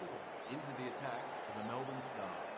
4. Into the attack for the Melbourne Stars.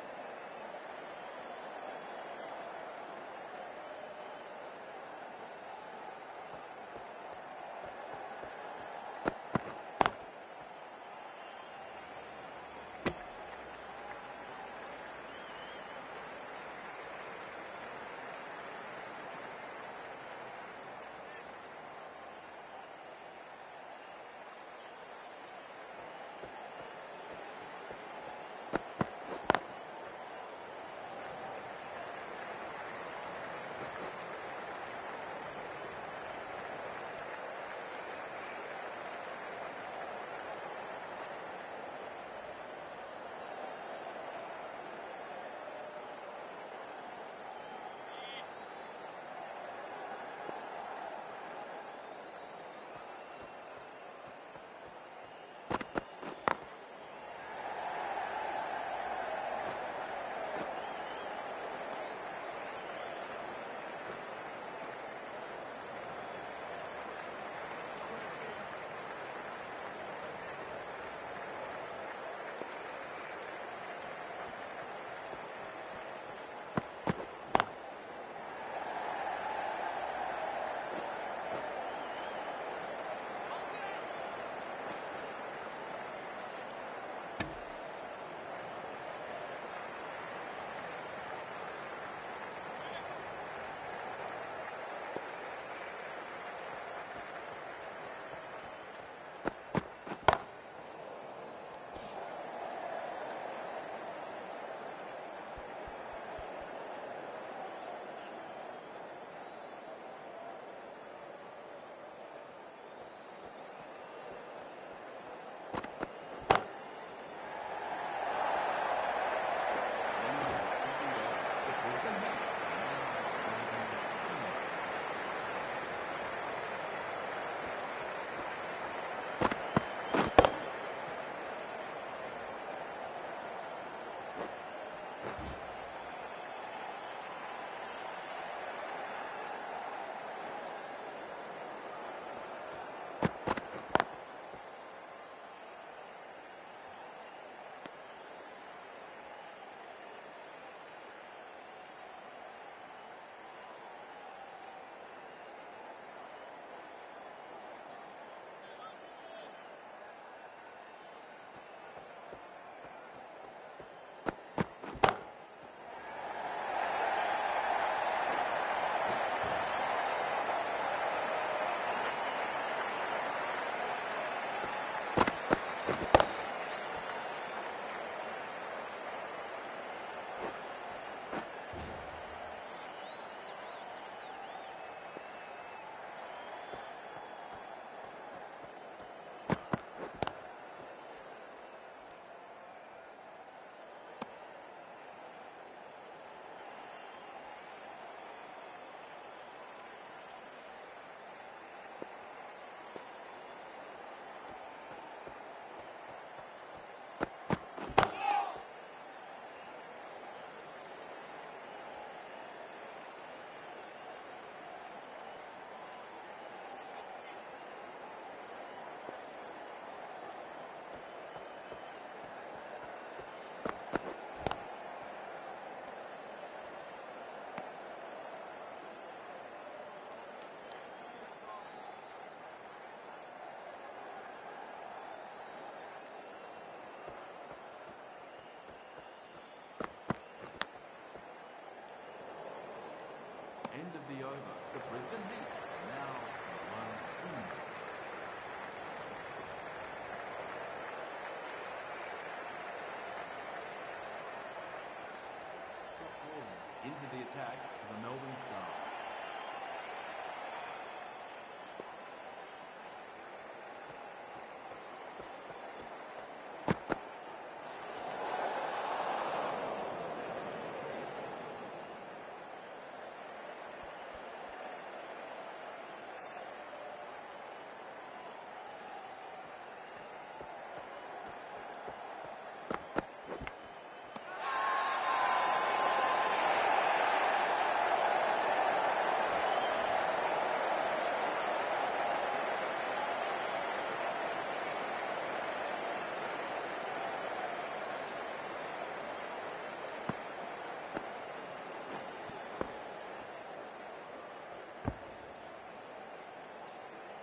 End of the over. The Brisbane Heat now 1-1. Into the attack for the Melbourne Stars.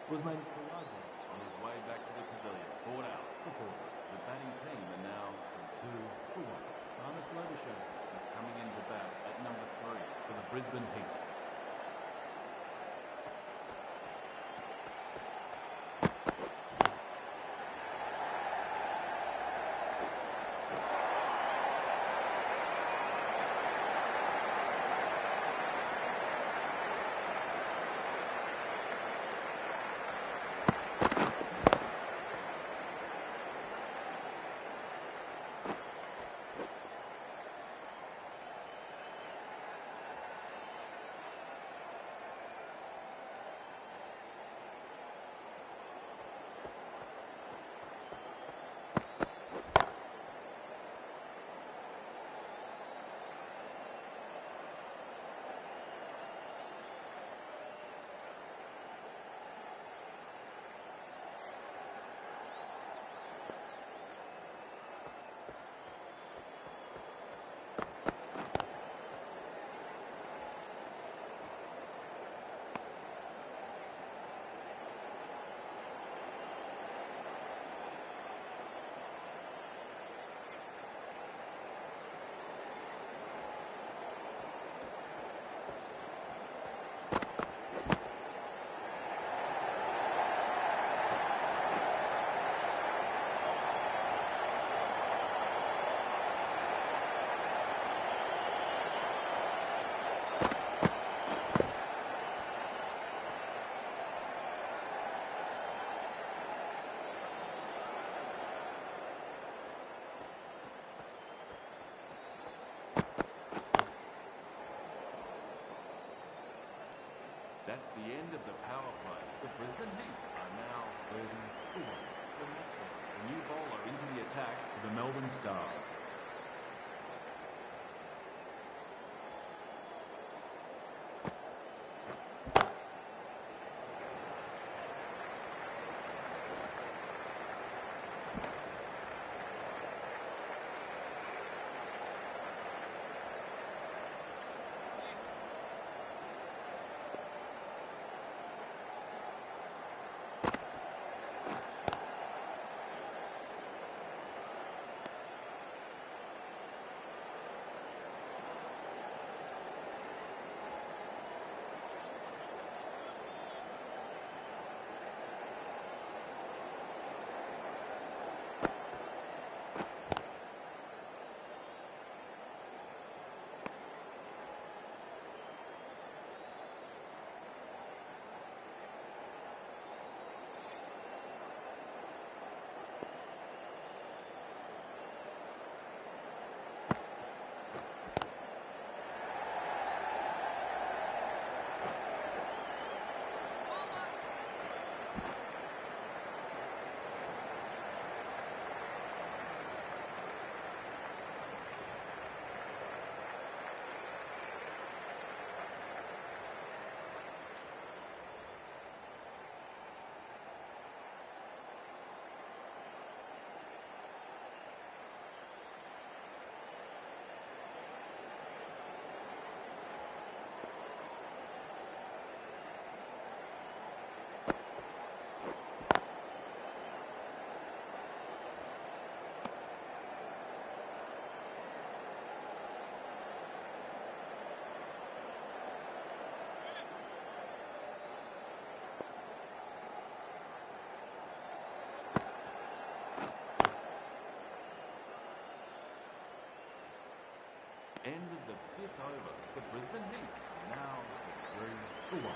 was made on his way back to the pavilion. Fought out before the batting team are now 2-1. Marnus Labuschagne is coming into bat at number 3 for the Brisbane Heat. That's the end of the power play. The Brisbane Heat are now 30-1. The new bowler into the attack for the Melbourne Stars. End of the 5th over. The Brisbane Heat now 3-1.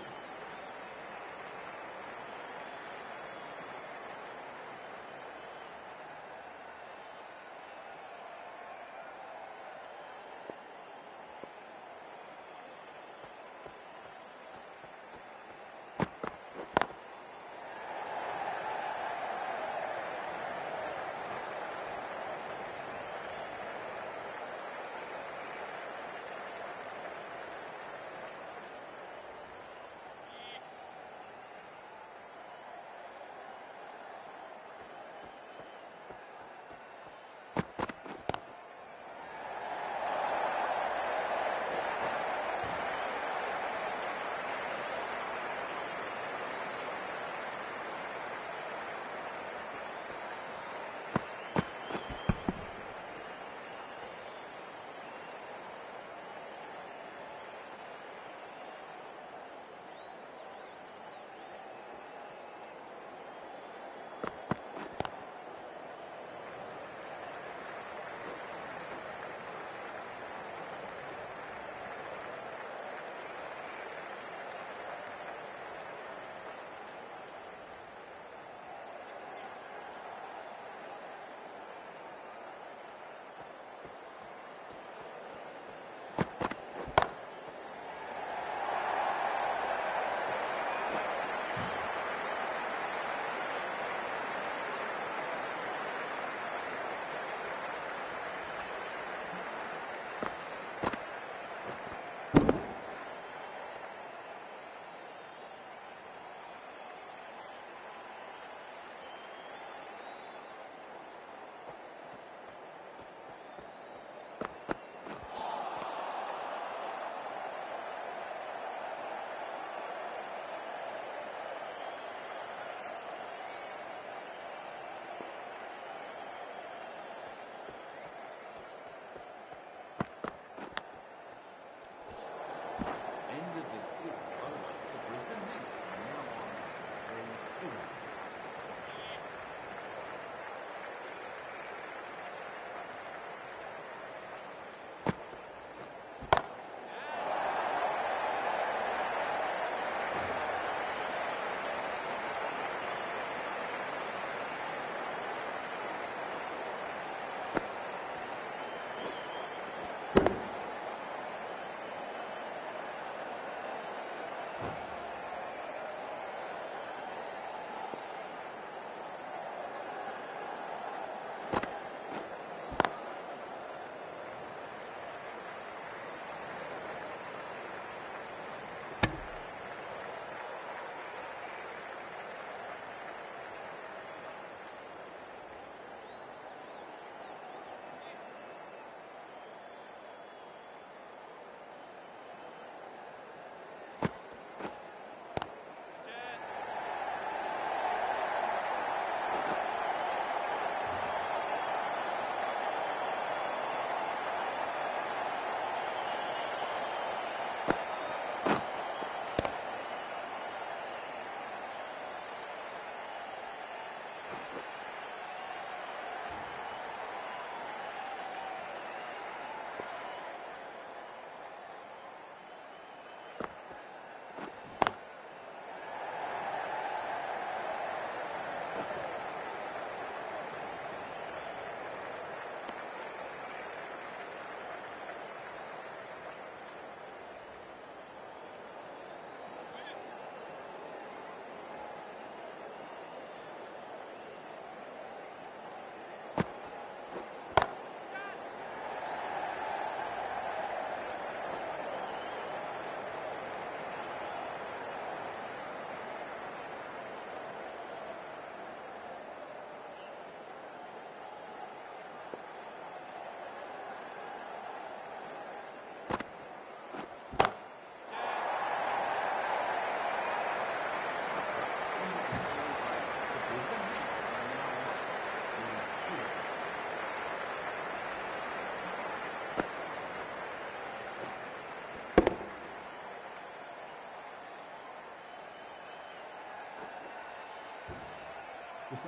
Into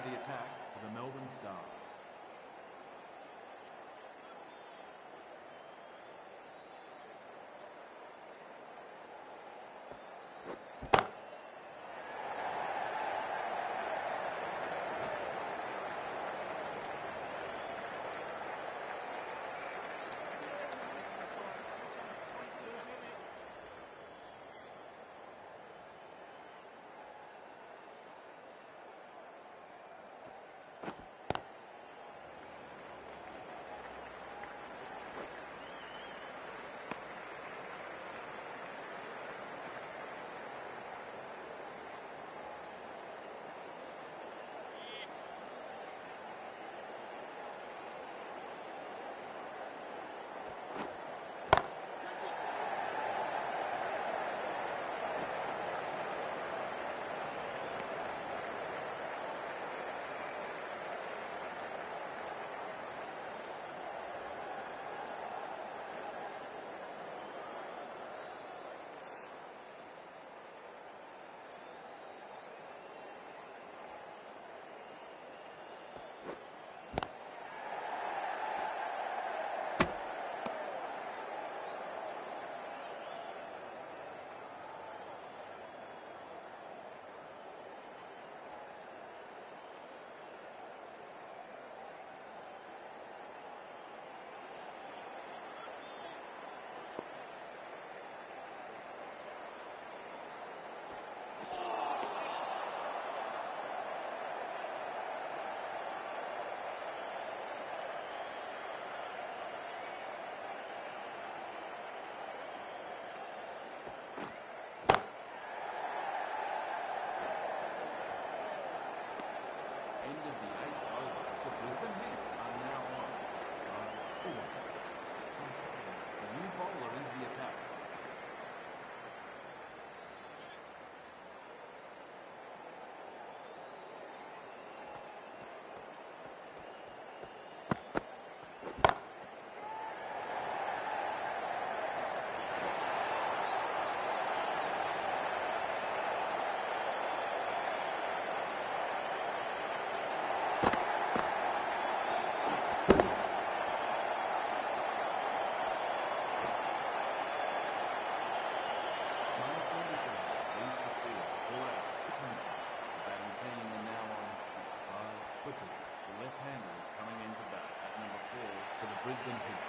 the attack for the Melbourne Stars. End of the 8th over. The Brisbane Heat are now on 5-4. The new bowler into the attack. The left-hander is coming into bat at number 4 for the Brisbane Heat.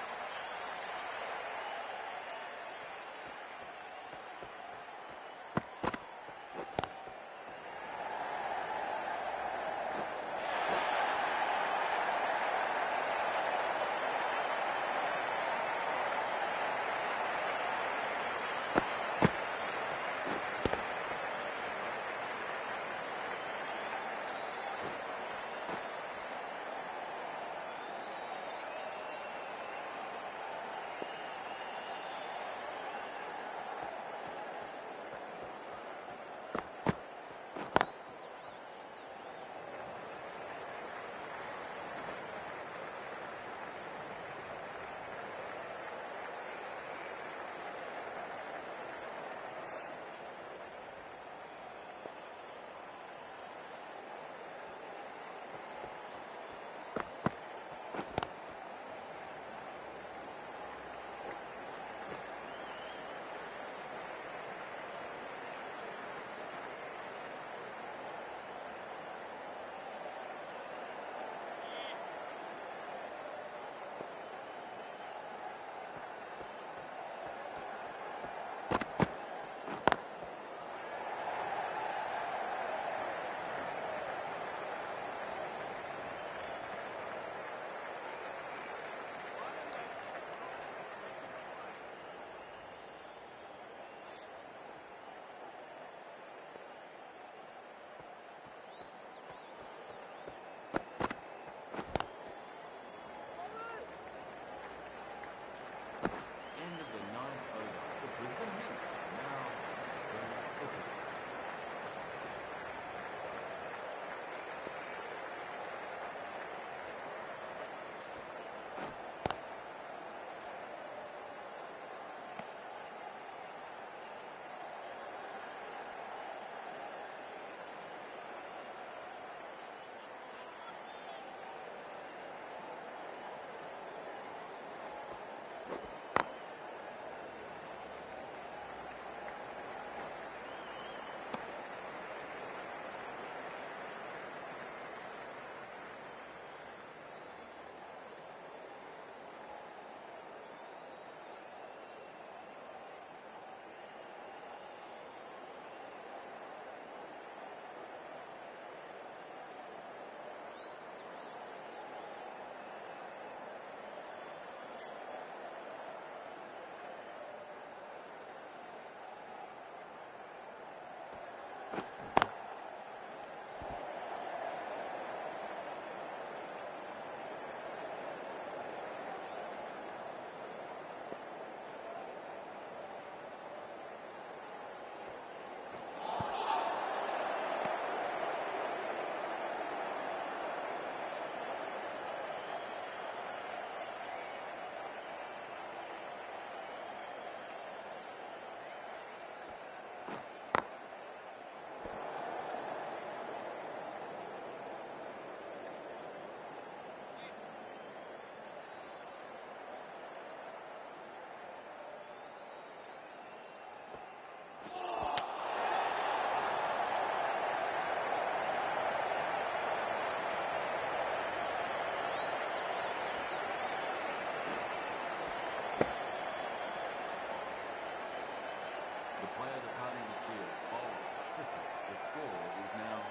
score is now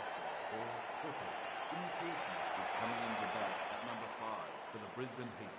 4-4. Is coming into bat at number 5 for the Brisbane Heat.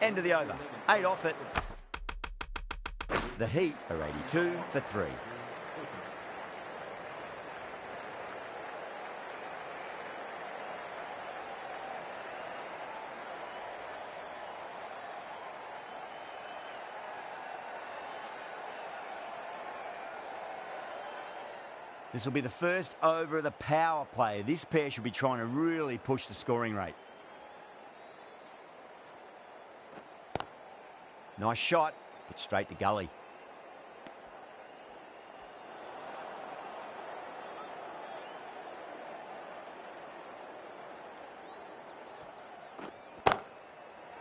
End of the over. 8 off it. The Heat are 82 for 3. This will be the first over of the power play. This pair should be trying to really push the scoring rate. Nice shot, but straight to gully.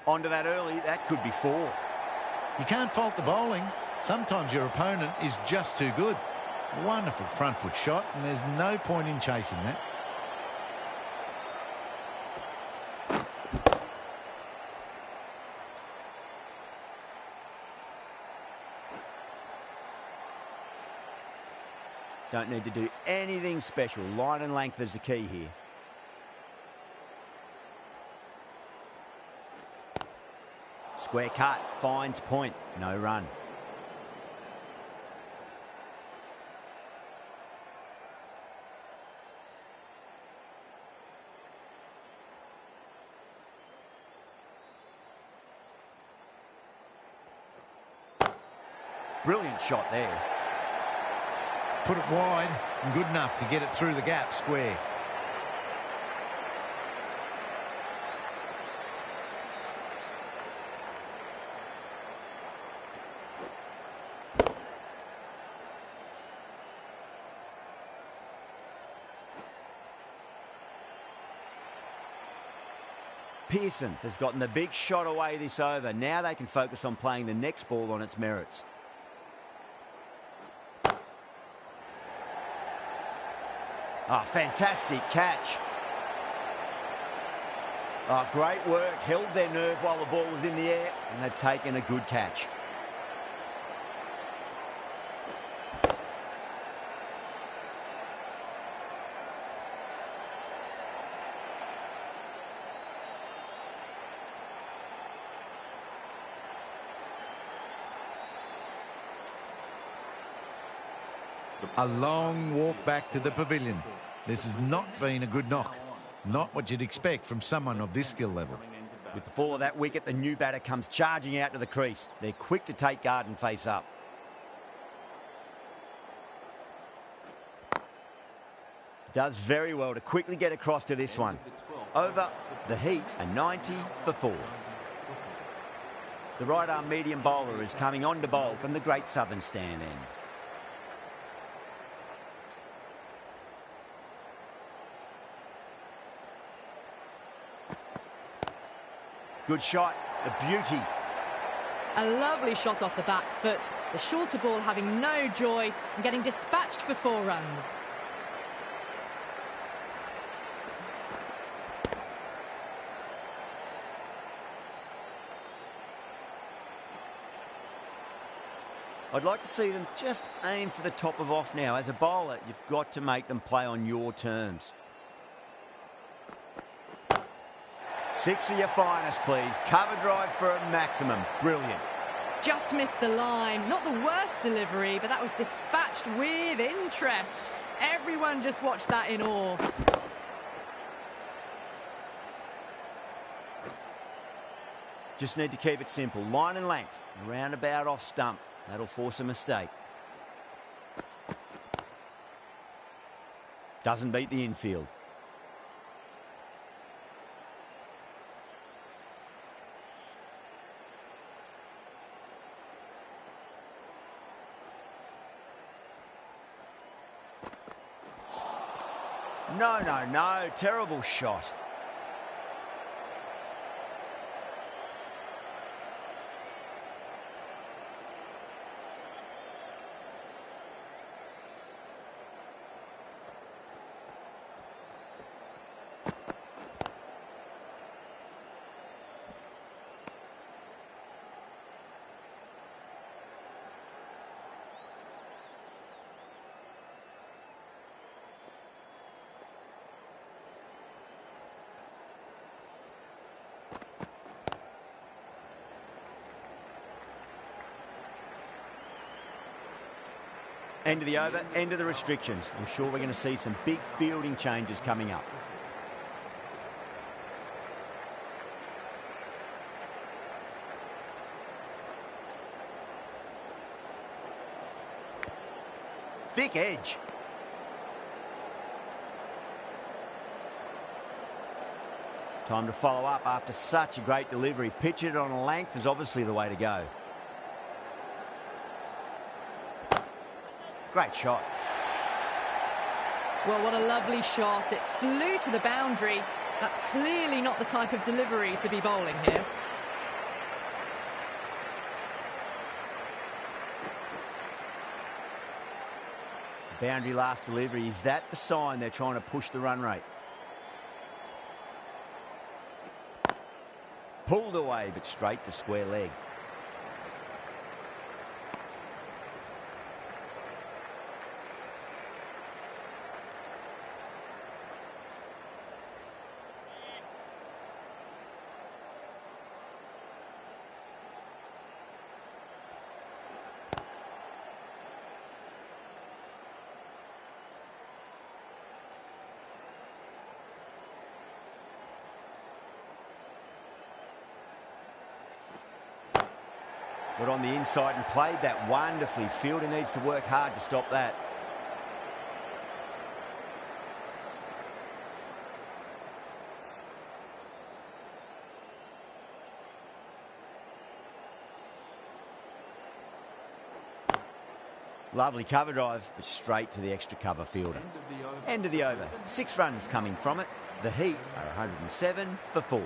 Onto that early, that could be 4. You can't fault the bowling. Sometimes your opponent is just too good. Wonderful front foot shot, and there's no point in chasing that. Don't need to do anything special. Line and length is the key here. Square cut, finds point, no run. Brilliant shot there. Put it wide and good enough to get it through the gap square. Pearson has gotten the big shot away this over. Now they can focus on playing the next ball on its merits. Oh, fantastic catch. Oh, great work. Held their nerve while the ball was in the air, and they've taken a good catch. A long walk back to the pavilion. This has not been a good knock. Not what you'd expect from someone of this skill level. With the fall of that wicket, the new batter comes charging out to the crease. They're quick to take guard and face up. Does very well to quickly get across to this one. Over, the Heat, a 90 for 4. The right-arm medium bowler is coming on to bowl from the Great Southern Stand end. Good shot, the beauty. A lovely shot off the back foot. The shorter ball having no joy and getting dispatched for 4 runs. I'd like to see them just aim for the top of off now. As a bowler, you've got to make them play on your terms. 6 of your finest, please. Cover drive for a maximum. Brilliant. Just missed the line. Not the worst delivery, but that was dispatched with interest. Everyone just watched that in awe. Just need to keep it simple. Line and length. Roundabout off stump. That'll force a mistake. Doesn't beat the infield. No, no, no. Terrible shot. End of the over, end of the restrictions. I'm sure we're going to see some big fielding changes coming up. Thick edge. Time to follow up after such a great delivery. Pitch it on a length is obviously the way to go. Great shot. Well, what a lovely shot. It flew to the boundary. That's clearly not the type of delivery to be bowling here. Boundary last delivery. Is that the sign they're trying to push the run rate? Pulled away, but straight to square leg. Got on the inside and played that wonderfully. Fielder needs to work hard to stop that. Lovely cover drive, but straight to the extra cover fielder. End of the over. 6 runs coming from it. The Heat are 107 for 4.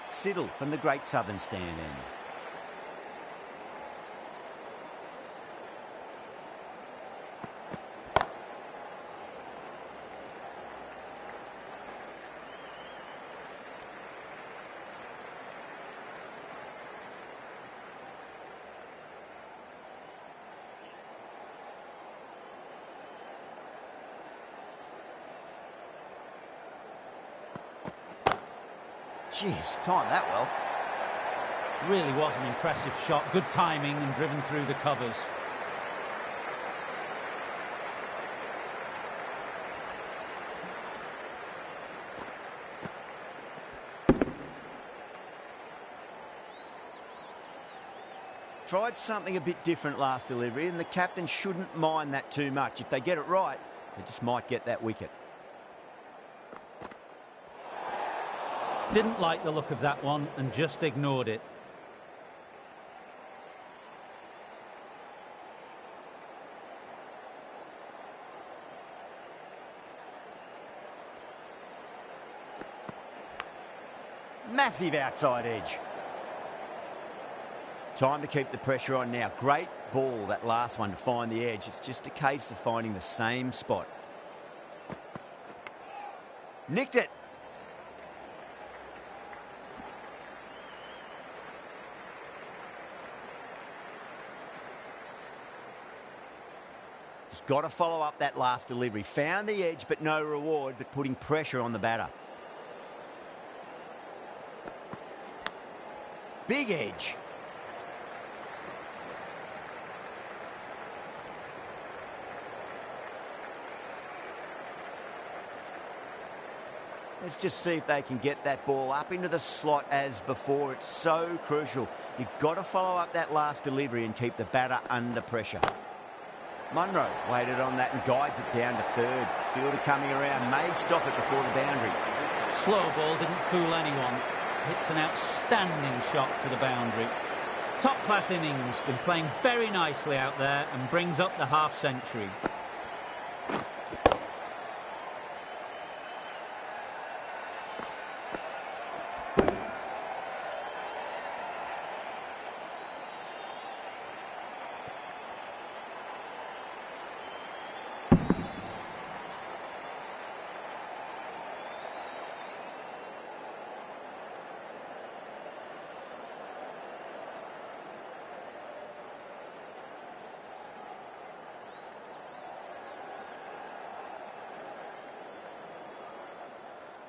Siddle from the Great Southern Stand end. Jeez, timed that well. Really was an impressive shot. Good timing and driven through the covers. Tried something a bit different last delivery, and the captain shouldn't mind that too much. If they get it right, they just might get that wicket. Didn't like the look of that one and just ignored it. Massive outside edge. Time to keep the pressure on now. Great ball, that last one, to find the edge. It's just a case of finding the same spot. Nicked it. Just got to follow up that last delivery. Found the edge, but no reward, but putting pressure on the batter. Big edge. Let's just see if they can get that ball up into the slot as before. It's so crucial. You've got to follow up that last delivery and keep the batter under pressure. Munro waited on that and guides it down to third. Fielder coming around, may stop it before the boundary. Slow ball, didn't fool anyone. Hits an outstanding shot to the boundary. Top-class innings, been playing very nicely out there and brings up the half-century.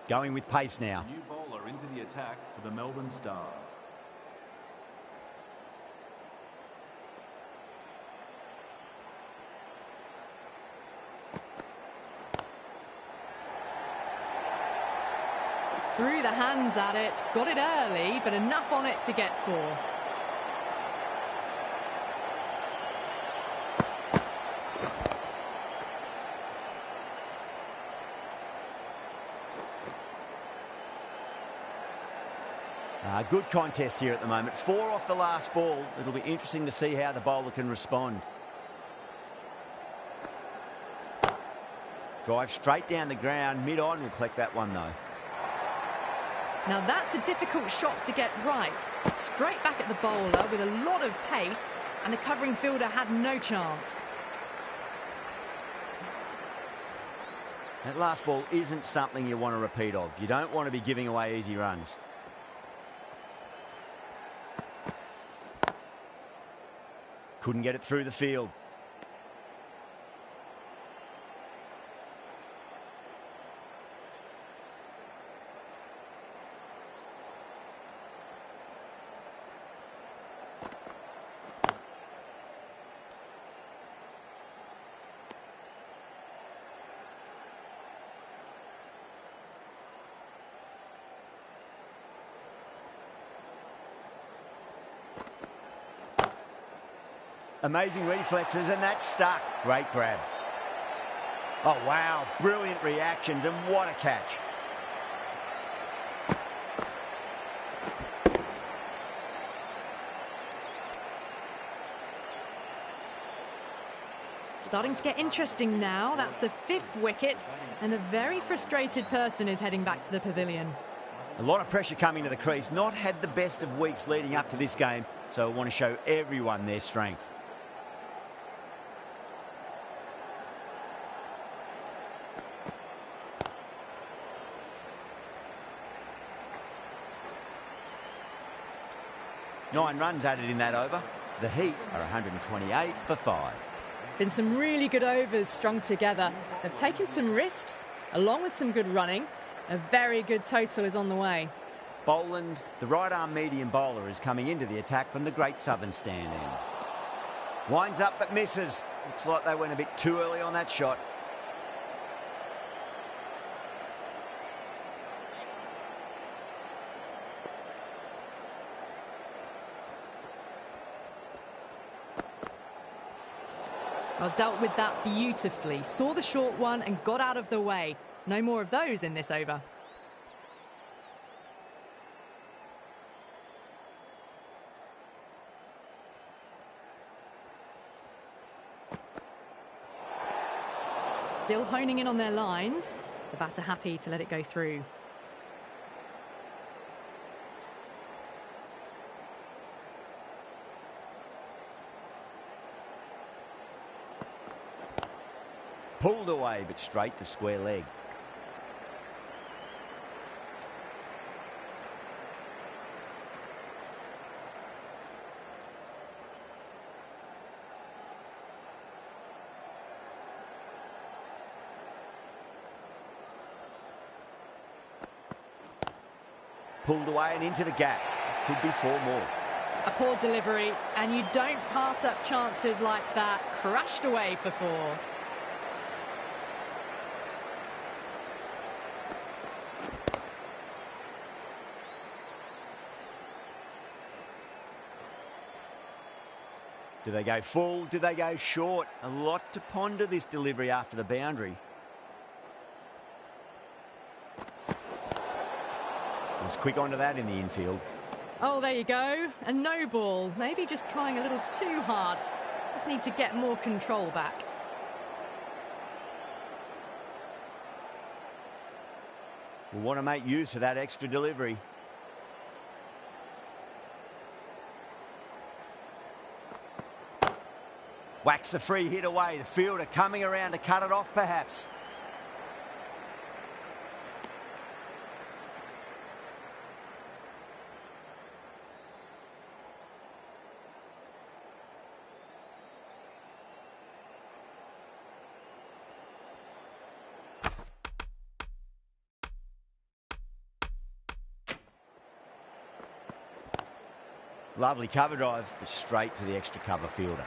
Going with pace now. New bowler into the attack for the Melbourne Stars. Threw the hands at it, got it early, but enough on it to get 4. Good contest here at the moment. 4 off the last ball. It'll be interesting to see how the bowler can respond. Drive straight down the ground. Mid-on will collect that one, though. Now that's a difficult shot to get right. Straight back at the bowler with a lot of pace, and the covering fielder had no chance. That last ball isn't something you want to repeat of. You don't want to be giving away easy runs. Couldn't get it through the field. Amazing reflexes, and that's stuck. Great grab. Oh, wow. Brilliant reactions, and what a catch. Starting to get interesting now. That's the 5th wicket, and a very frustrated person is heading back to the pavilion. A lot of pressure coming to the crease. Not had the best of weeks leading up to this game, so I want to show everyone their strength. Nine runs added in that over. The Heat are 128 for 5. Been some really good overs strung together. They've taken some risks, along with some good running. A very good total is on the way. Boland, the right-arm medium bowler, is coming into the attack from the Great Southern stand end. Winds up but misses. Looks like they went a bit too early on that shot. Well, dealt with that beautifully. Saw the short one and got out of the way. No more of those in this over. Still honing in on their lines. The batter happy to let it go through. Pulled away, but straight to square leg. Pulled away and into the gap. Could be 4 more. A poor delivery, and you don't pass up chances like that. Crashed away for 4. Do they go full? Do they go short? A lot to ponder this delivery after the boundary. Was quick onto that in the infield. Oh, there you go. A no ball. Maybe just trying a little too hard. Just need to get more control back. We'll want to make use of that extra delivery. Whacks the free hit away. The fielder coming around to cut it off, perhaps. Lovely cover drive, but straight to the extra cover fielder.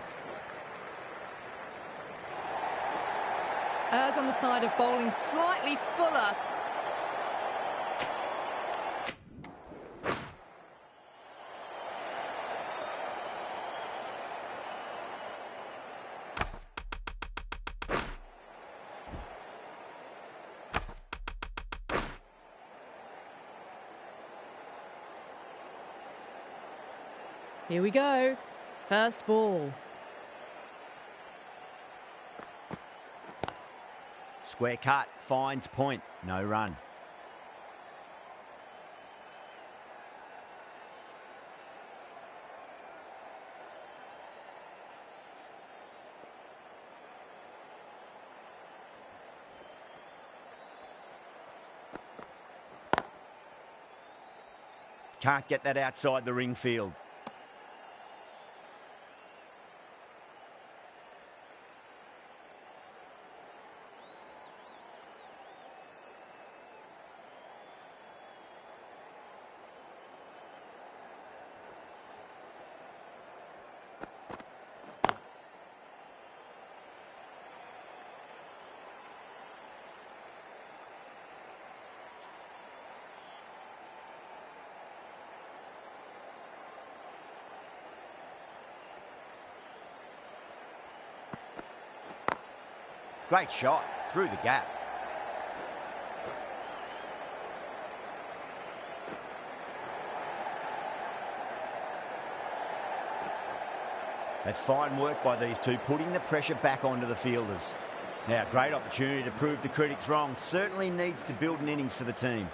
Errs on the side of bowling slightly fuller. Here we go. First ball. Square cut, finds point, no run. Can't get that outside the ring field. Great shot through the gap. That's fine work by these two, putting the pressure back onto the fielders. Now, great opportunity to prove the critics wrong. Certainly needs to build an innings for the team.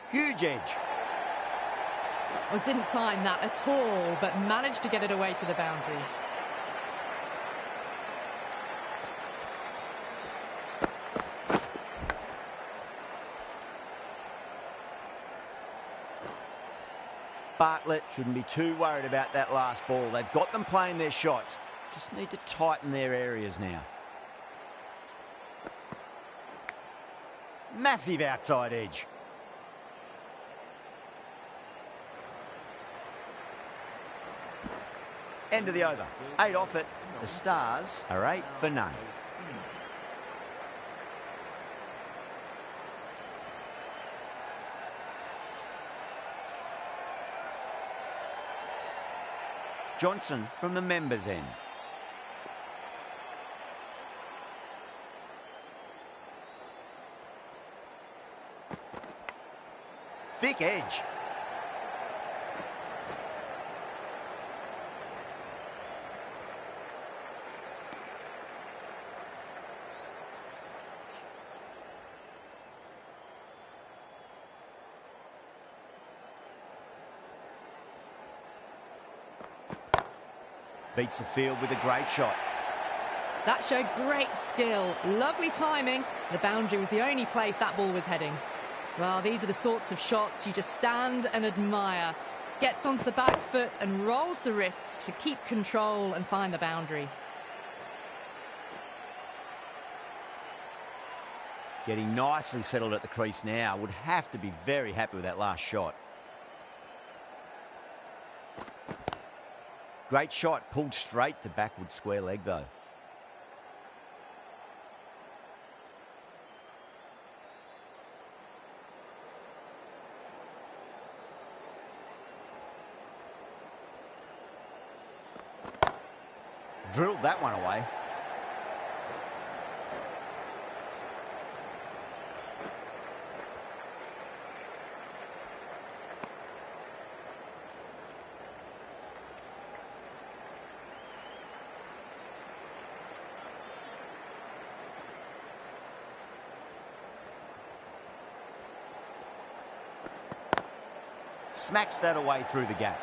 Huge edge. Well, didn't time that at all, but managed to get it away to the boundary. Bartlett shouldn't be too worried about that last ball. They've got them playing their shots. Just need to tighten their areas now. Massive outside edge. End of the over. 8 off it. The Stars are 8 for none. Johnson from the members' end. Thick edge. Beats the field with a great shot. That showed great skill. Lovely timing. The boundary was the only place that ball was heading. Well, these are the sorts of shots you just stand and admire. Gets onto the back foot and rolls the wrists to keep control and find the boundary. Getting nicely settled at the crease now. Would have to be very happy with that last shot. Great shot, pulled straight to backward square leg though. Drilled that one away. Smacks that away through the gap.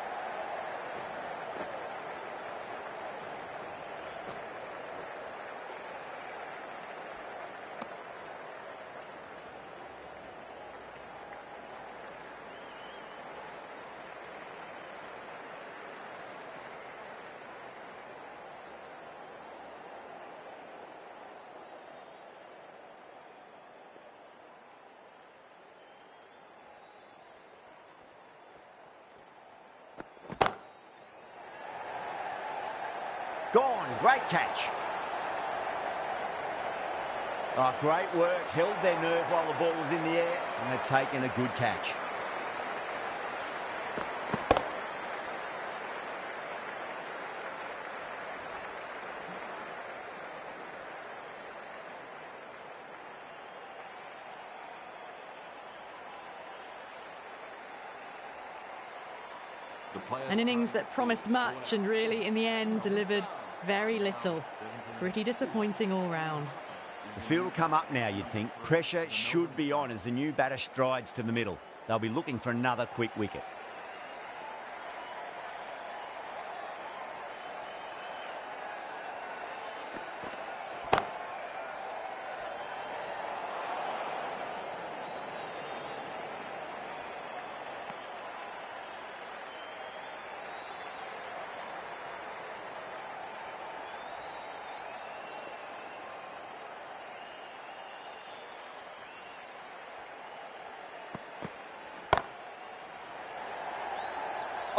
Gone, great catch. Oh, great work, held their nerve while the ball was in the air, and they've taken a good catch. An innings that promised much and really, in the end, delivered very little. Pretty disappointing all round. The field will come up now, you'd think. Pressure should be on as the new batter strides to the middle. They'll be looking for another quick wicket.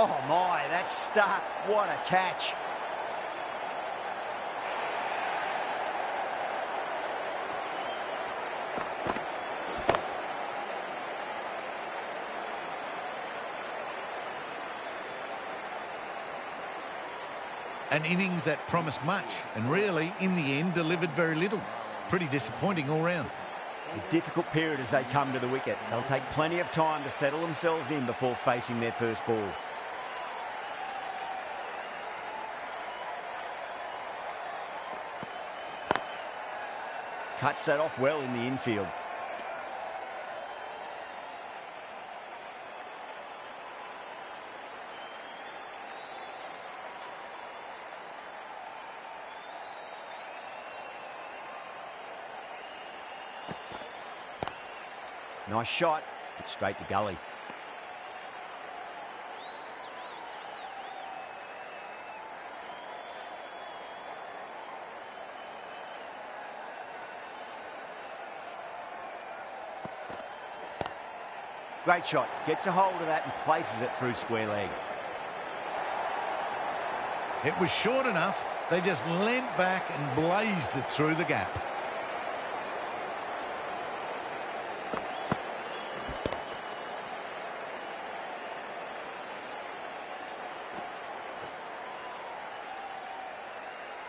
Oh my, that's stuck. What a catch. An innings that promised much and really, in the end, delivered very little. Pretty disappointing all round. A difficult period as they come to the wicket. They'll take plenty of time to settle themselves in before facing their first ball. Cuts that off well in the infield. Nice shot, but straight to gully. Great shot. Gets a hold of that and places it through square leg. It was short enough. They just leant back and blazed it through the gap.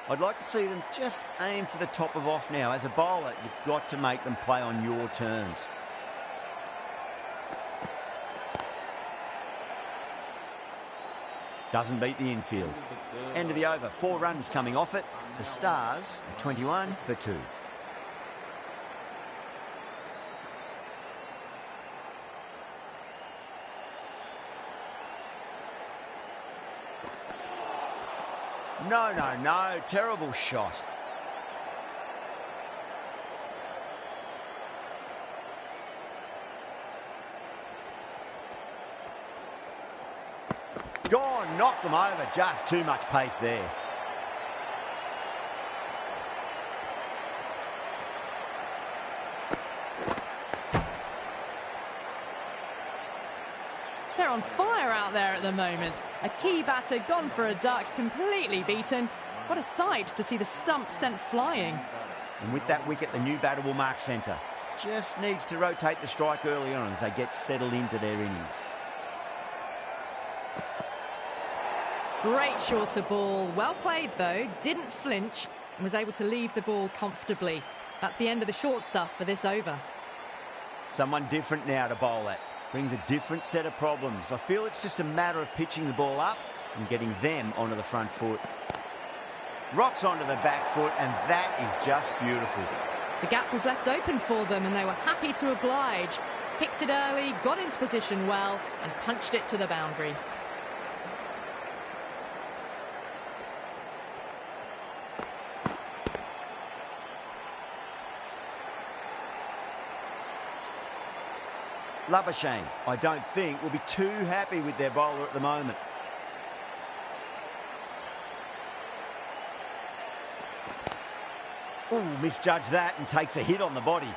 I'd like to see them just aim for the top of off now. As a bowler, you've got to make them play on your terms. Doesn't beat the infield. End of the over. 4 runs coming off it. The Stars are 21 for 2. No, no, no. Terrible shot. Gone, knocked them over. Just too much pace there. They're on fire out there at the moment. A key batter gone for a duck, completely beaten. What a sight to see the stump sent flying. And with that wicket, the new batter will mark centre. Just needs to rotate the strike early on as they get settled into their innings. Great shorter ball. Well played, though. Didn't flinch and was able to leave the ball comfortably. That's the end of the short stuff for this over. Someone different now to bowl at. Brings a different set of problems. I feel it's just a matter of pitching the ball up and getting them onto the front foot. Rocks onto the back foot, and that is just beautiful. The gap was left open for them and they were happy to oblige. Picked it early, got into position well and punched it to the boundary. Labuschagne, I don't think, will be too happy with their bowler at the moment. Ooh, misjudged that and takes a hit on the body.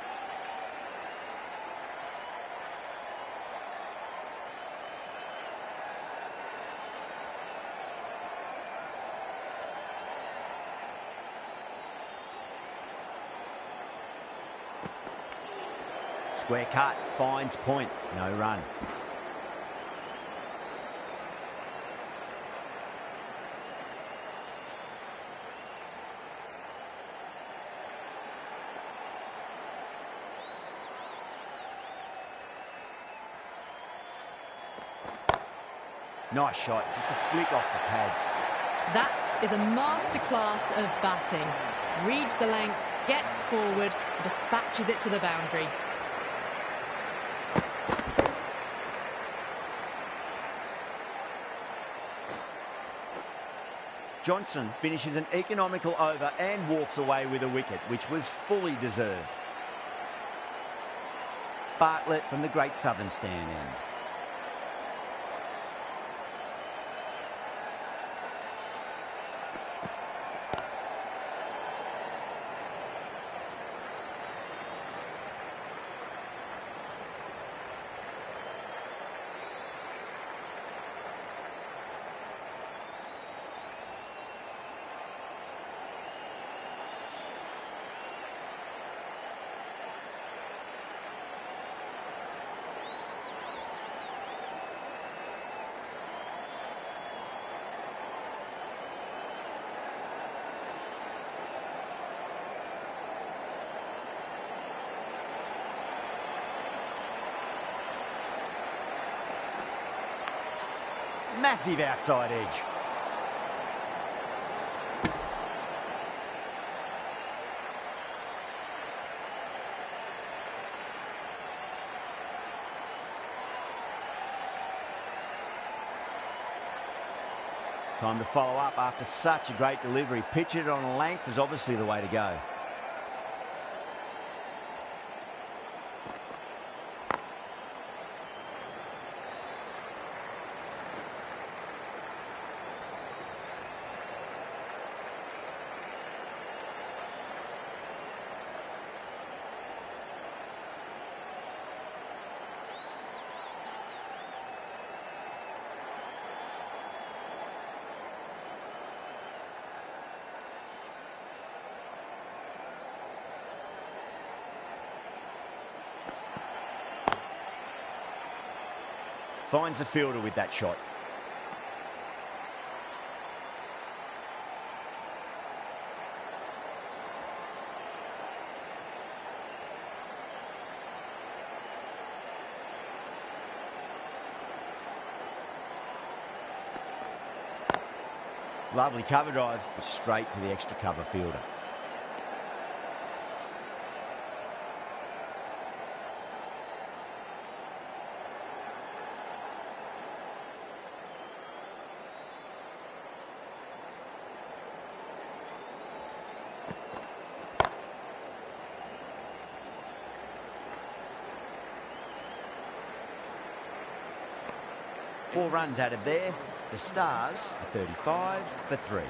Square cut, finds point, no run. Nice shot, just a flick off the pads. That is a masterclass of batting. Reads the length, gets forward, and dispatches it to the boundary. Johnson finishes an economical over and walks away with a wicket, which was fully deserved. Bartlett from the Great Southern Stand end. Massive outside edge. Time to follow up after such a great delivery. Pitch it on a length is obviously the way to go. Finds the fielder with that shot. Lovely cover drive, straight to the extra cover fielder. Four runs added there. The Stars are 35 for 3.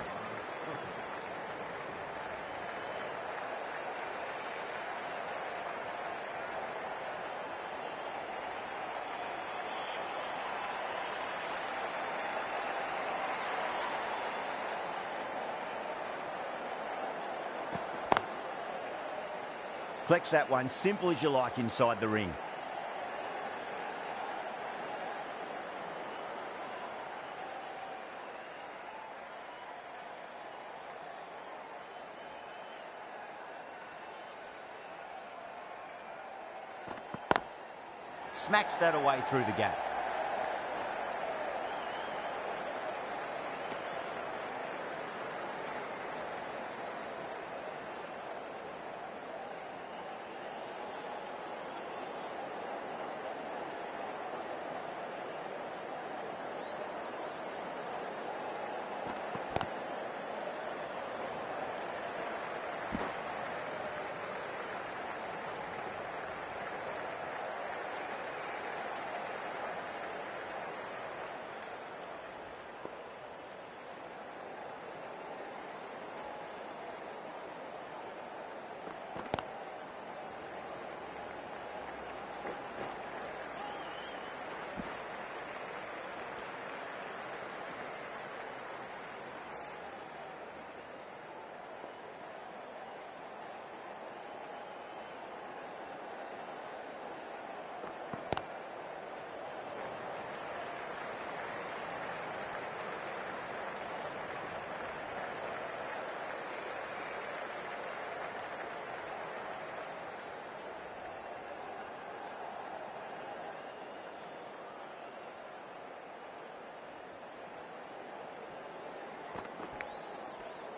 Collects that one, simple as you like inside the ring. Smacks that away through the gap.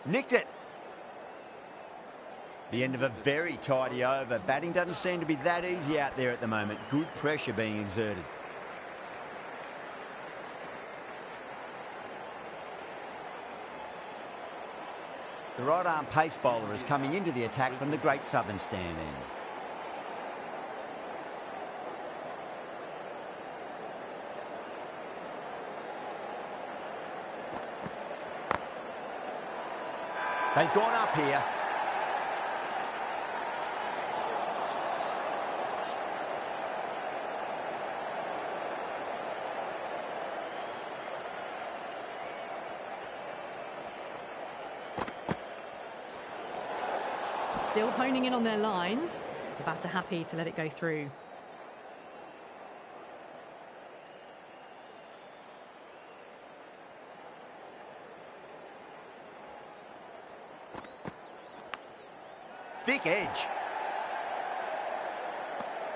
Nicked it. The end of a very tidy over. Batting doesn't seem to be that easy out there at the moment. Good pressure being exerted. The right arm pace bowler is coming into the attack from the Great Southern Stand end. They've gone up here. Still honing in on their lines. The batter happy to let it go through. Thick edge.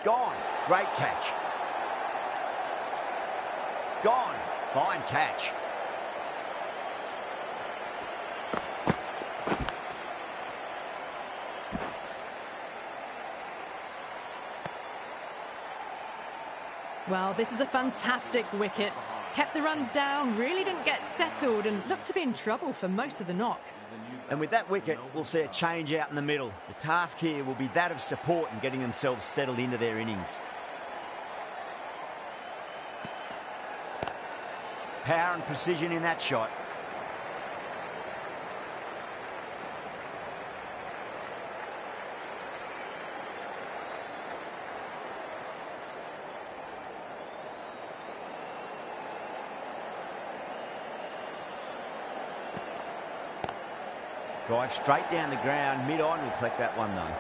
Gone. Great catch. Gone. Fine catch. Well, this is a fantastic wicket. Kept the runs down, really didn't get settled and looked to be in trouble for most of the knock. And with that wicket, we'll see a change out in the middle. The task here will be that of support and getting themselves settled into their innings. Power and precision in that shot. Drive straight down the ground, mid-on, will collect that one though.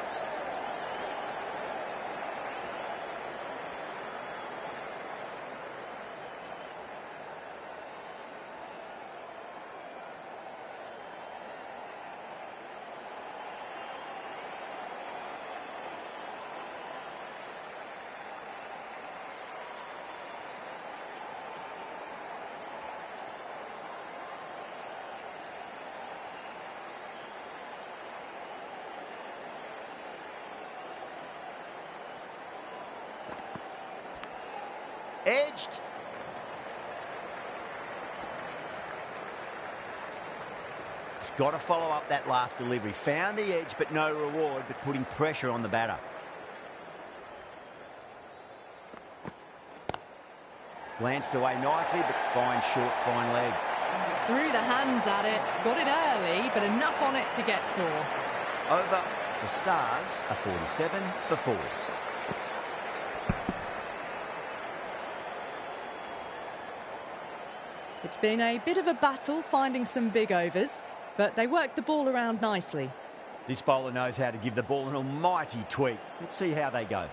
pitched. He's got to follow up that last delivery. Found the edge, but no reward, but putting pressure on the batter. Glanced away nicely, but fine short, fine leg. Threw the hands at it, got it early, but enough on it to get 4. Over. The Stars are 47 for 4. It's been a bit of a battle finding some big overs, but they worked the ball around nicely. This bowler knows how to give the ball an almighty tweak. Let's see how they go.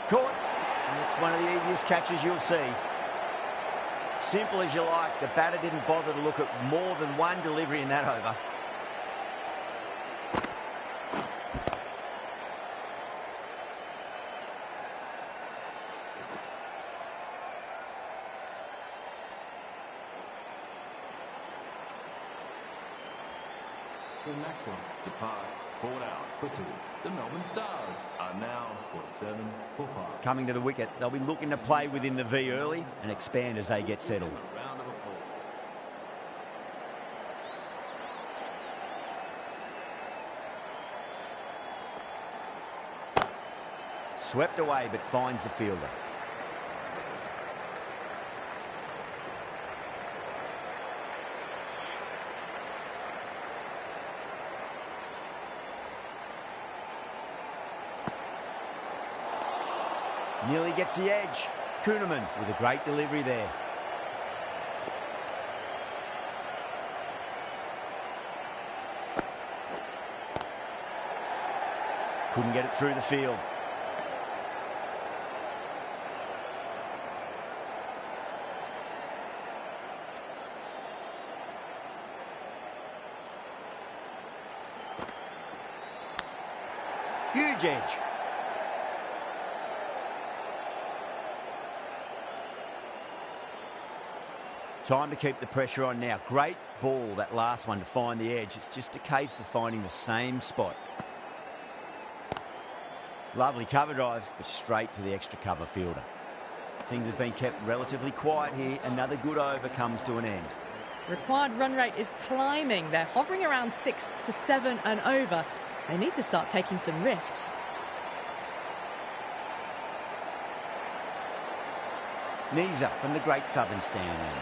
Caught. And it's one of the easiest catches you'll see. Simple as you like. The batter didn't bother to look at more than one delivery in that over. The next one departs, caught out for 2. The Melbourne Stars are now 47 for 5. Coming to the wicket, they'll be looking to play within the V early and expand as they get settled. A round of applause. Swept away, but finds the fielder. Nearly gets the edge. Kuhnemann with a great delivery there. Couldn't get it through the field. Huge edge. Time to keep the pressure on now. Great ball, that last one, to find the edge. It's just a case of finding the same spot. Lovely cover drive, but straight to the extra cover fielder. Things have been kept relatively quiet here. Another good over comes to an end. Required run rate is climbing. They're hovering around 6 to 7 and over. They need to start taking some risks. Knees up from the Great Southern Stand end.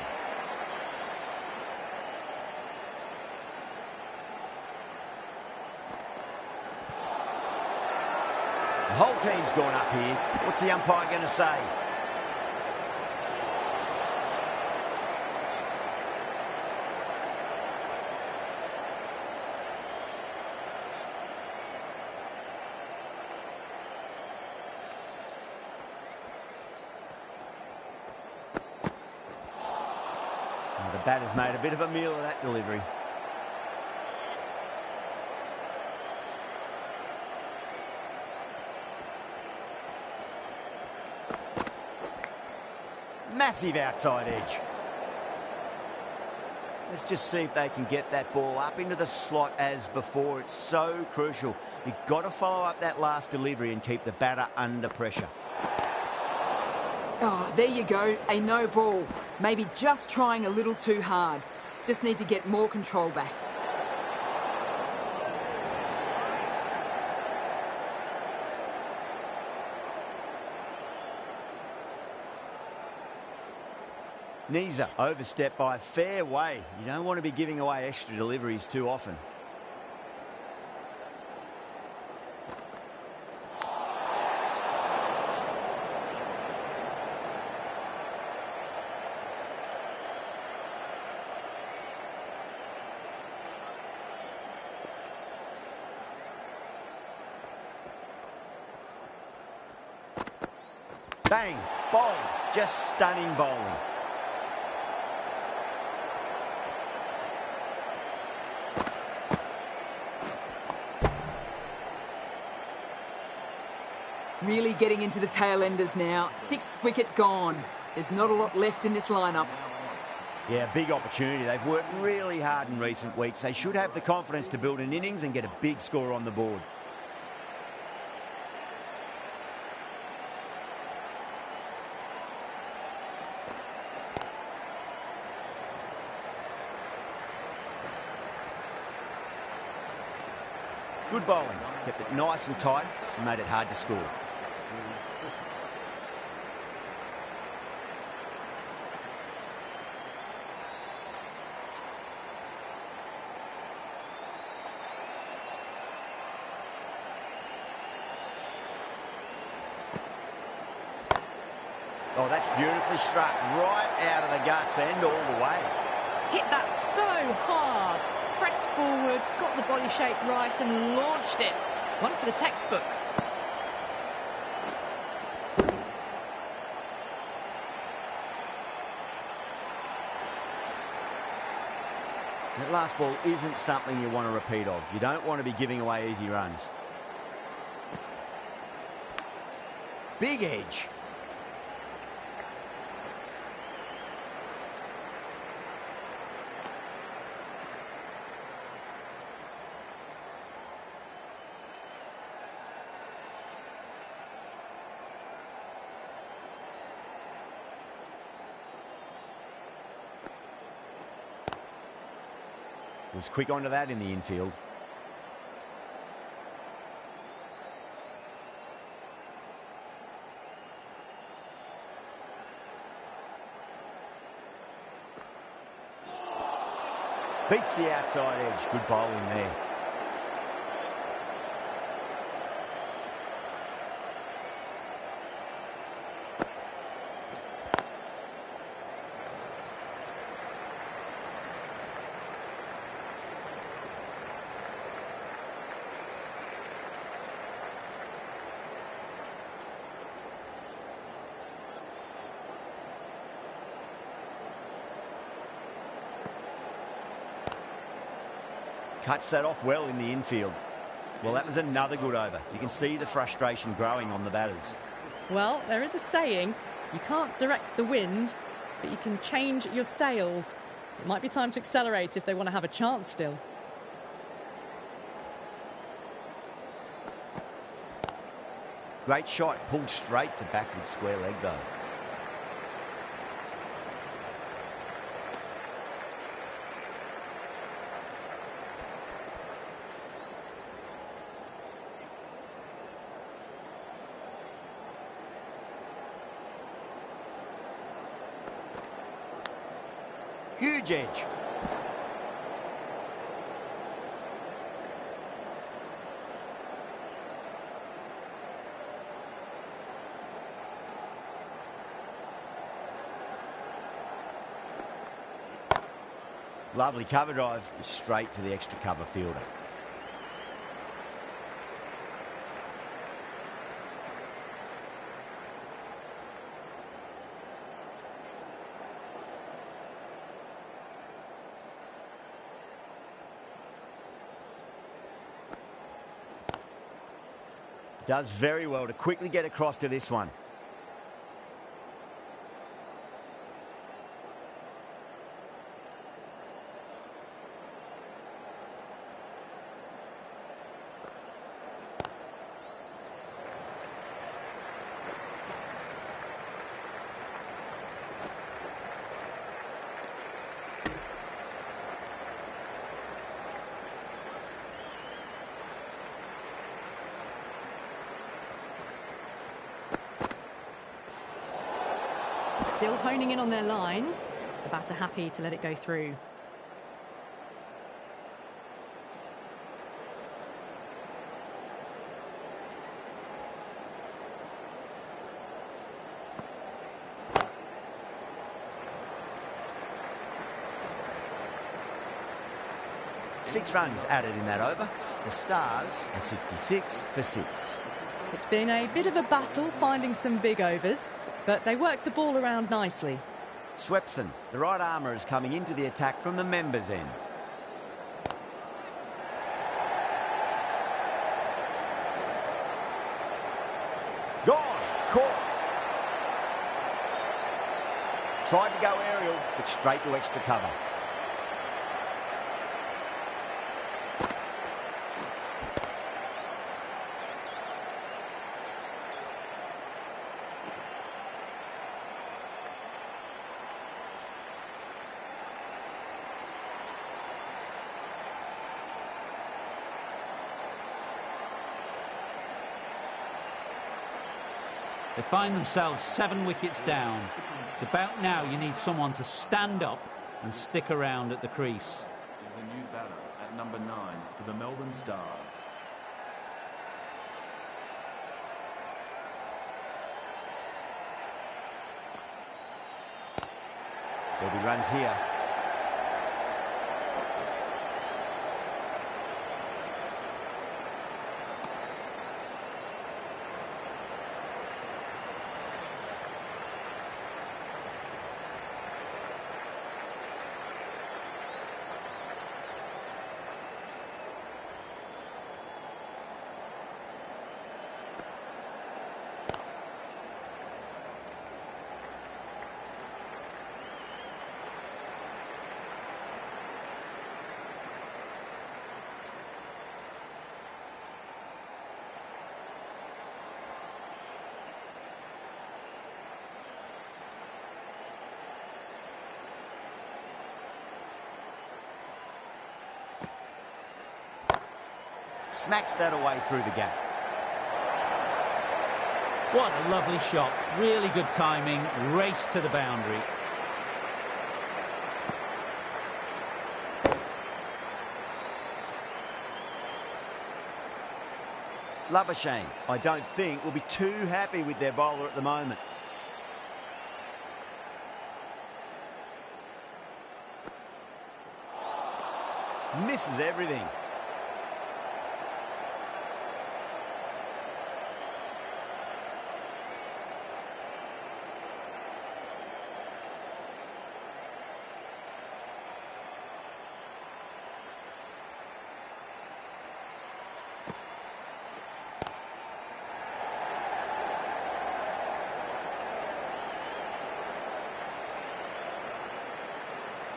The whole team's gone up here. What's the umpire going to say? The batter's made a bit of a meal of that delivery. Massive outside edge. Let's just see if they can get that ball up into the slot as before. It's so crucial. You've got to follow up that last delivery and keep the batter under pressure. Oh, there you go, a no ball. Maybe just trying a little too hard. Just need to get more control back. Kneeser overstepped by a fair way. You don't want to be giving away extra deliveries too often. Bang, bowled, just stunning bowling. Really getting into the tail enders now. 6th wicket gone. There's not a lot left in this lineup. Yeah, big opportunity. They've worked really hard in recent weeks. They should have the confidence to build an innings and get a big score on the board. Good bowling. Kept it nice and tight and made it hard to score. Oh, that's beautifully struck right out of the guts and all the way. Hit that so hard. Pressed forward, got the body shape right and launched it. One for the textbook. That last ball isn't something you want to repeat of. You don't want to be giving away easy runs. Big edge. Was quick onto that in the infield. Beats the outside edge. Good bowling there. Cuts that off well in the infield. Well, that was another good over. You can see the frustration growing on the batters. Well, there is a saying, you can't direct the wind, but you can change your sails. It might be time to accelerate if they want to have a chance still. Great shot, pulled straight to backward square leg though. Huge edge. Lovely cover drive straight to the extra cover fielder. Does very well to quickly get across to this one. Still honing in on their lines. The batter happy to let it go through. Six runs added in that over. The Stars are 66 for 6. It's been a bit of a battle finding some big overs, but they worked the ball around nicely. Swepson, the right armour, is coming into the attack from the members' end. Gone, caught. Tried to go aerial, but straight to extra cover. They find themselves 7 wickets down. It's about now you need someone to stand up and stick around at the crease. Is the new batter at number 9 for the Melbourne Stars. There'll be runs here. Smacks that away through the gap. What a lovely shot. Really good timing. Race to the boundary. Labuschagne, I don't think, will be too happy with their bowler at the moment. Misses everything.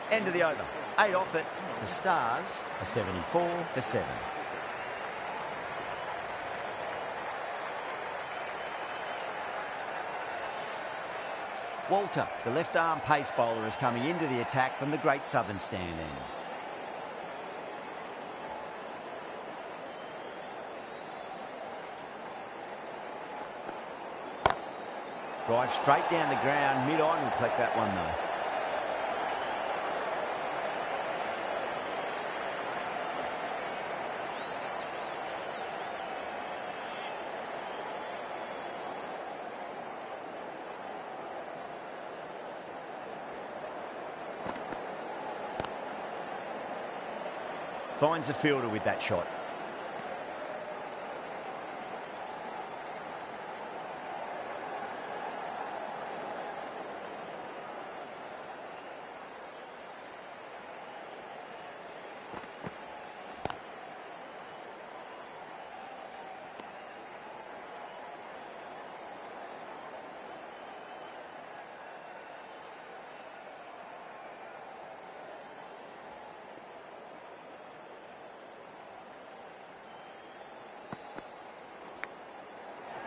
End of the over. 8 off it. The Stars are 74 for 7. Walter, the left-arm pace bowler, is coming into the attack from the Great Southern stand end. Drive straight down the ground. Mid-on will collect that one though. Finds the fielder with that shot.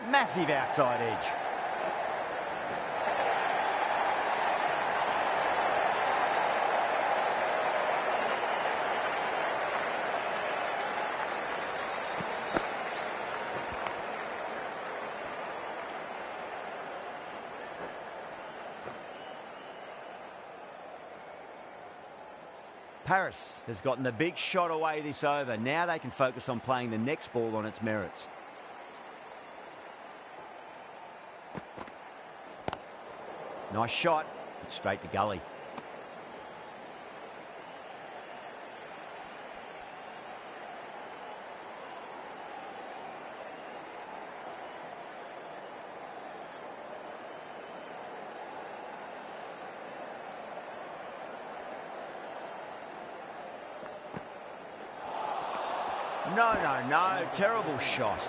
Massive outside edge. Paris has gotten the big shot away this over. Now they can focus on playing the next ball on its merits. Nice shot, but straight to gully. No, terrible shot.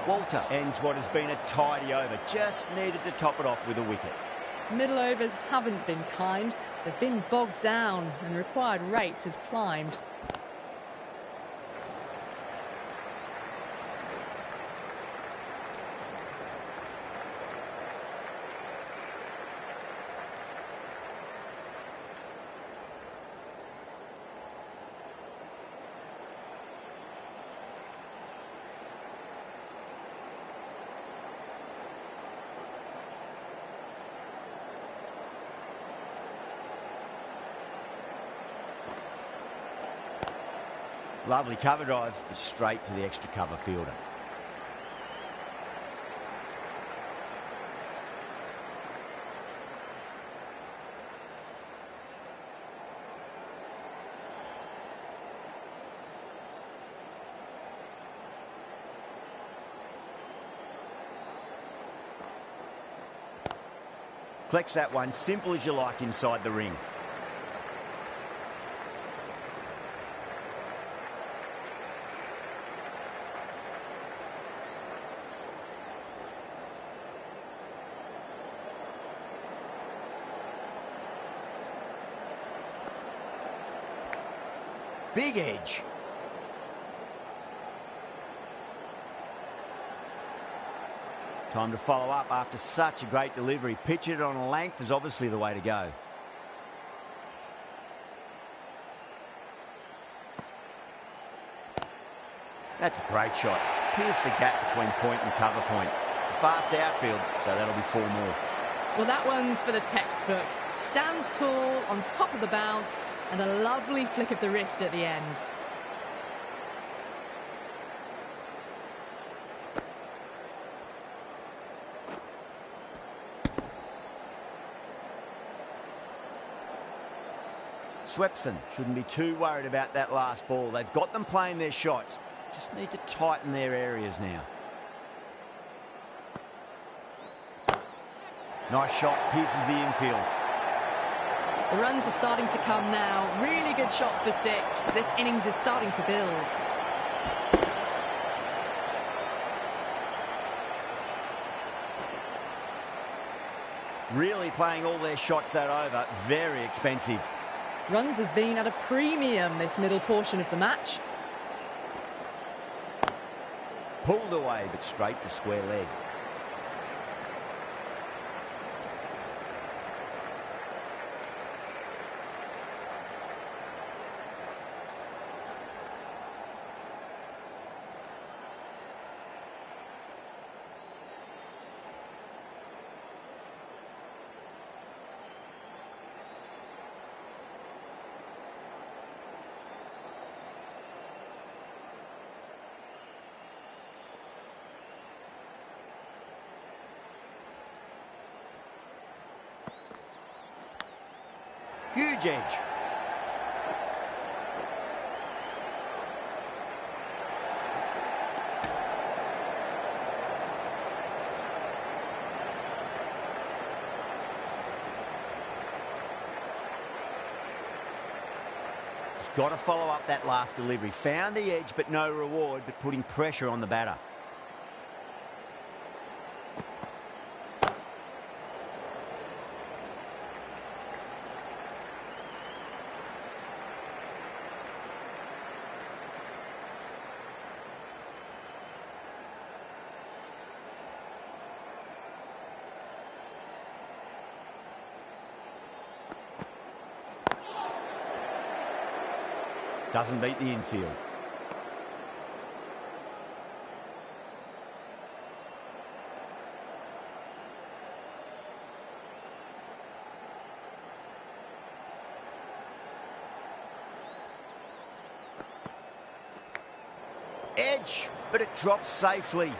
Walter ends what has been a tidy over. Just needed to top it off with a wicket. Middle overs haven't been kind. They've been bogged down and required rates has climbed. Lovely cover drive, but straight to the extra cover fielder. Collects that one, simple as you like inside the ring. Big edge. Time to follow up after such a great delivery. Pitch it on a length is obviously the way to go. That's a great shot. Pierce the gap between point and cover point. It's a fast outfield, so that'll be 4 more. Well, that one's for the textbook. Stands tall, on top of the bounce, and a lovely flick of the wrist at the end. Swepson shouldn't be too worried about that last ball. They've got them playing their shots. Just need to tighten their areas now. Nice shot, pierces the infield. The runs are starting to come now. Really good shot for 6. This innings is starting to build. Really playing all their shots that over. Very expensive. Runs have been at a premium this middle portion of the match. Pulled away, but straight to square leg. Huge edge. Just got to follow up that last delivery. Found the edge, but no reward, but putting pressure on the batter. Doesn't beat the infield. Edge, but it drops safely.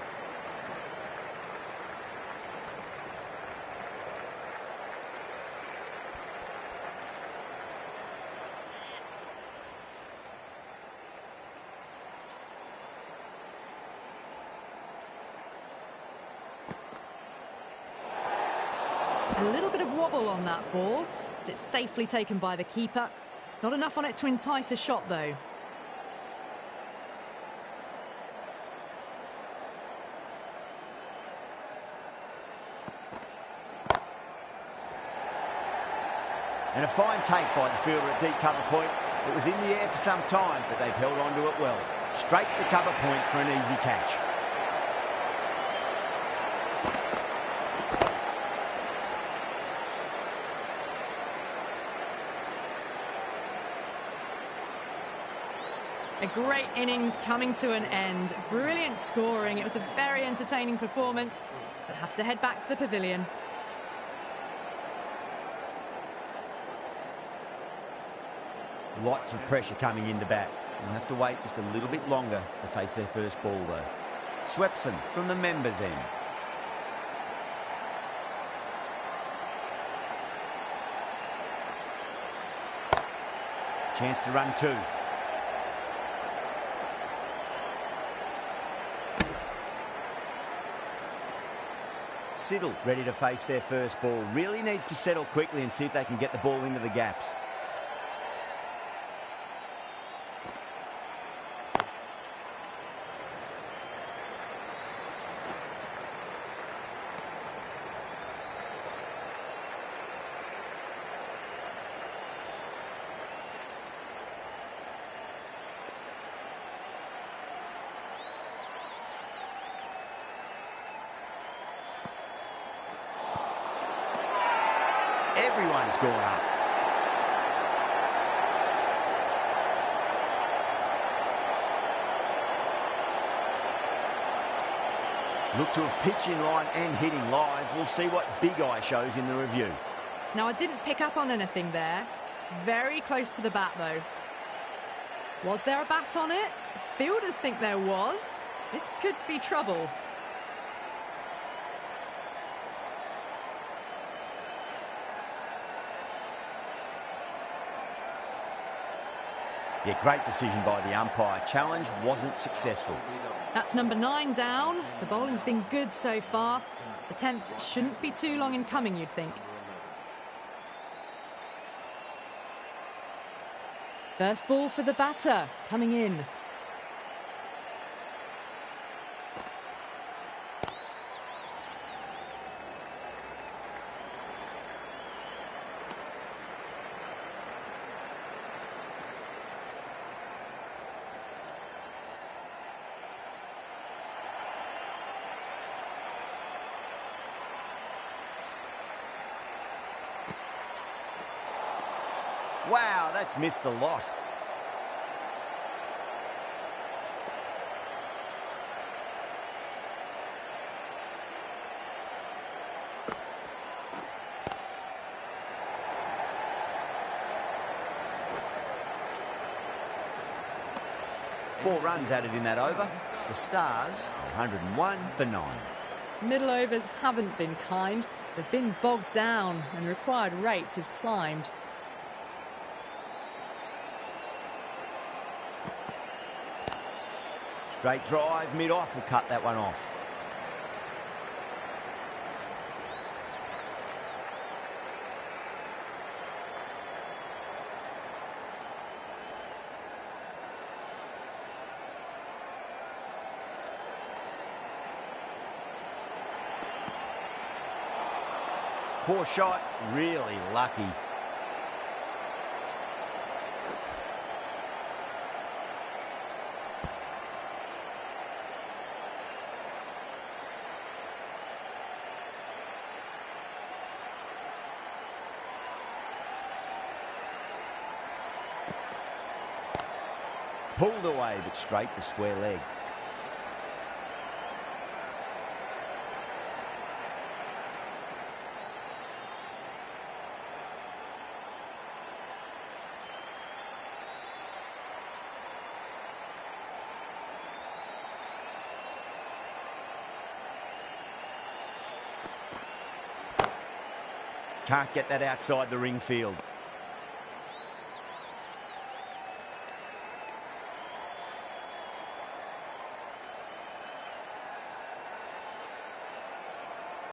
A little bit of wobble on that ball, as it's safely taken by the keeper. Not enough on it to entice a shot, though. And a fine take by the fielder at deep cover point. It was in the air for some time, but they've held on to it well. Straight to cover point for an easy catch. A great innings coming to an end. Brilliant scoring. It was a very entertaining performance. But have to head back to the pavilion. Lots of pressure coming into bat. We'll have to wait just a little bit longer to face their first ball, though. Swepson from the members' end. Chance to run two. Siddle ready to face their first ball. Really needs to settle quickly and see if they can get the ball into the gaps. Everyone's gone up. Look to have pitch in line and hitting live. We'll see what Big Eye shows in the review. Now, I didn't pick up on anything there. Very close to the bat, though. Was there a bat on it? Fielders think there was. This could be trouble. Yeah, great decision by the umpire. Challenge wasn't successful. That's number 9 down. The bowling's been good so far. The 10th shouldn't be too long in coming, you'd think. First ball for the batter, coming in. Wow, that's missed a lot. Four runs added in that over. The Stars, 101 for 9. Middle overs haven't been kind. They've been bogged down and required rate has climbed. Straight drive, mid-off will cut that one off. Poor shot, really lucky. Pulled away, but straight to square leg. Can't get that outside the ring field.